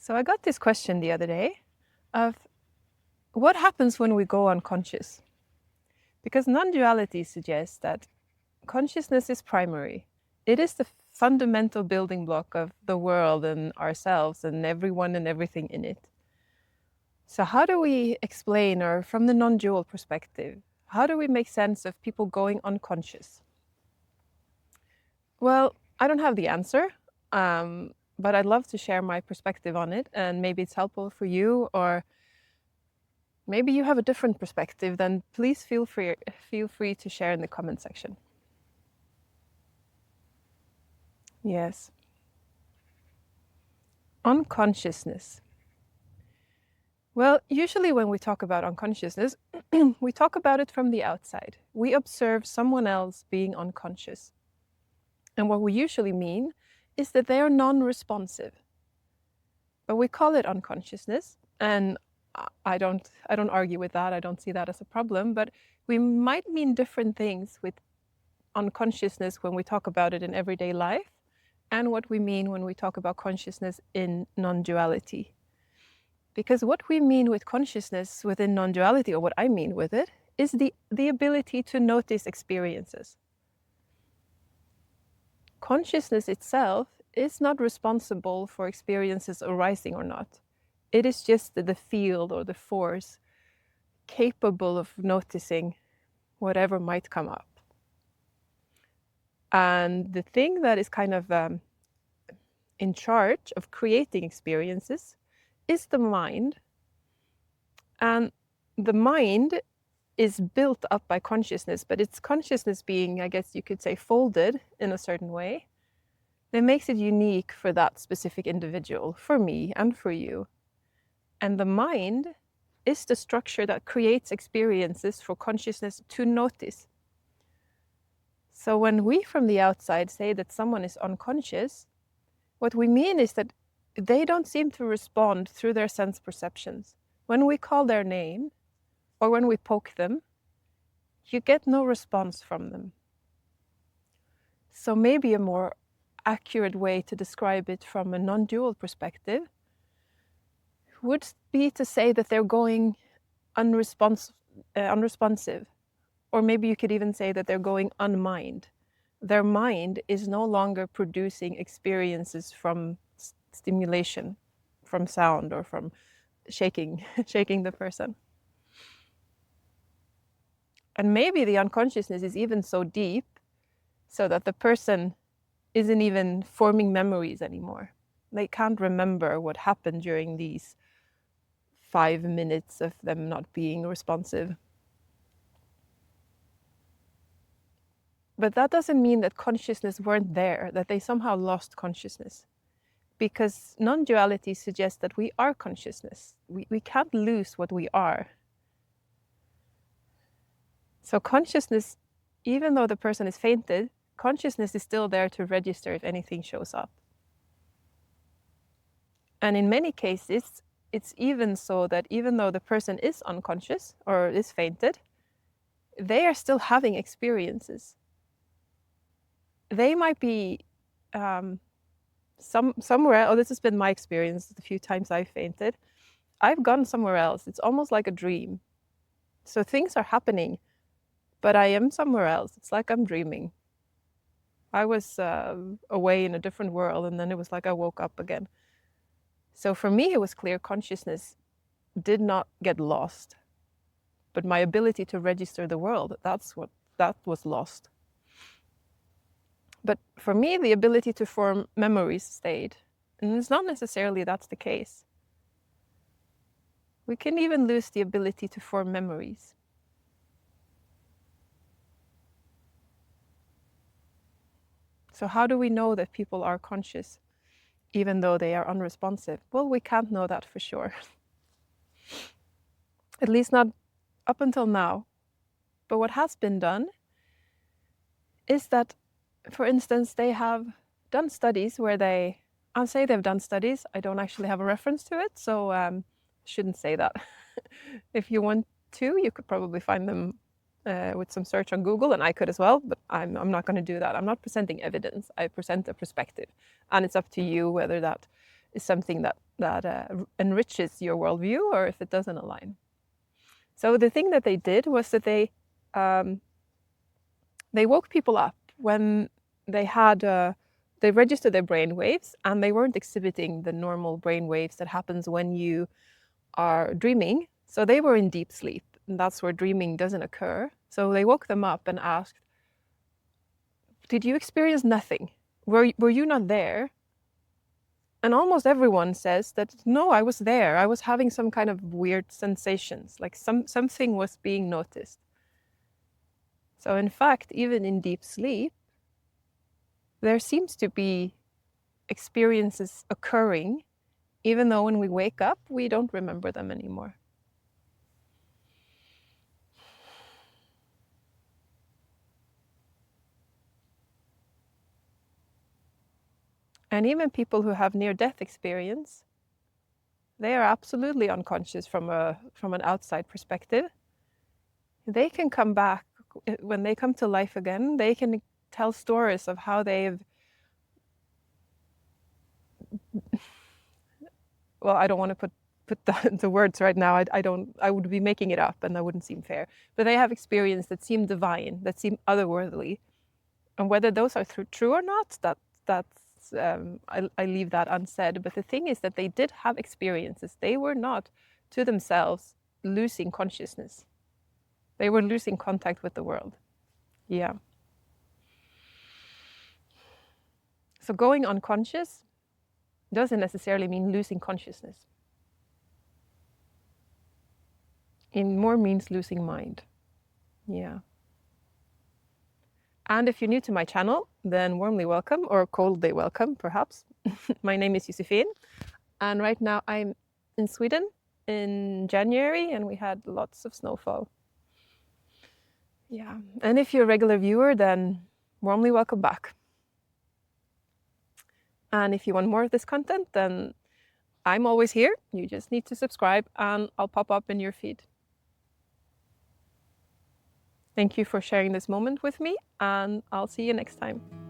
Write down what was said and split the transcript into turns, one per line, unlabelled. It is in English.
So I got this question the other day of what happens when we go unconscious? Because non-duality suggests that consciousness is primary. It is the fundamental building block of the world and ourselves and everyone and everything in it. So how do we explain, or from the non-dual perspective, how do we make sense of people going unconscious? Well, I don't have the answer, but I'd love to share my perspective on it, and maybe it's helpful for you, or maybe you have a different perspective. Then please feel free to share in the comment section. Yes. Unconsciousness. Well, usually when we talk about unconsciousness, we talk about it from the outside. We observe someone else being unconscious. And what we usually mean is that they are non-responsive. But we call it unconsciousness, and I don't argue with that. I don't see that as a problem, but we might mean different things with unconsciousness when we talk about it in everyday life and what we mean when we talk about consciousness in non-duality. Because what we mean with consciousness within non-duality, or what I mean with it, is the ability to notice experiences. Consciousness itself is not responsible for experiences arising or not. It is just the field or the force capable of noticing whatever might come up. And the thing that is kind of in charge of creating experiences is the mind. And the mind is built up by consciousness, but it's consciousness being, I guess you could say, folded in a certain way that makes it unique for that specific individual, for me and for you. And the mind is the structure that creates experiences for consciousness to notice. So when we from the outside say that someone is unconscious, what we mean is that they don't seem to respond through their sense perceptions. When we call their name, or when we poke them, you get no response from them. So maybe a more accurate way to describe it from a non-dual perspective would be to say that they're going unresponsive. Or maybe you could even say that they're going unmind. Their mind is no longer producing experiences from stimulation, from sound, or from shaking the person. And maybe the unconsciousness is even so deep so that the person isn't even forming memories anymore. They can't remember what happened during these 5 minutes of them not being responsive. But that doesn't mean that consciousness weren't there, that they somehow lost consciousness. Because non-duality suggests that we are consciousness. We can't lose what we are. So consciousness, even though the person is fainted, consciousness is still there to register if anything shows up. And in many cases, it's even so that even though the person is unconscious or is fainted, they are still having experiences. They might be somewhere, this has been my experience the few times I've fainted. I've gone somewhere else. It's almost like a dream. So things are happening, but I am somewhere else. It's like I'm dreaming. I was away in a different world, and then it was like I woke up again. So for me, it was clear consciousness did not get lost, but my ability to register the world, that was lost. But for me, the ability to form memories stayed. And it's not necessarily that's the case. We can even lose the ability to form memories. So how do we know that people are conscious, even though they are unresponsive? Well, we can't know that for sure. At least not up until now. But what has been done is that, for instance, they have done studies where I'll say they've done studies. I don't actually have a reference to it, so shouldn't say that. If you want to, you could probably find them with some search on Google, and I could as well, but I'm not going to do that. I'm not presenting evidence. I present a perspective, and it's up to you whether that is something that enriches your worldview or if it doesn't align. So the thing that they did was that they woke people up when they had they registered their brain waves, and they weren't exhibiting the normal brain waves that happens when you are dreaming. So they were in deep sleep, and that's where dreaming doesn't occur. So they woke them up and asked, did you experience nothing? Were you not there? And almost everyone says that, no, I was there. I was having some kind of weird sensations, like something was being noticed. So in fact, even in deep sleep, there seems to be experiences occurring, even though when we wake up, we don't remember them anymore. And even people who have near-death experience, they are absolutely unconscious from an outside perspective. They can come back, when they come to life again, they can tell stories of how they've, well, I don't want to put the words right now. I would be making it up and that wouldn't seem fair. But they have experience that seem divine, that seem otherworldly. And whether those are true or not, I leave that unsaid. But the thing is that they did have experiences. They were not, to themselves, losing consciousness. They were losing contact with the world. Yeah. So going unconscious doesn't necessarily mean losing consciousness. It more means losing mind. Yeah. And if you're new to my channel, then warmly welcome, or coldly welcome, perhaps. My name is Josephine, and right now I'm in Sweden in January, and we had lots of snowfall. Yeah, and if you're a regular viewer, then warmly welcome back. And if you want more of this content, then I'm always here. You just need to subscribe, and I'll pop up in your feed. Thank you for sharing this moment with me, and I'll see you next time.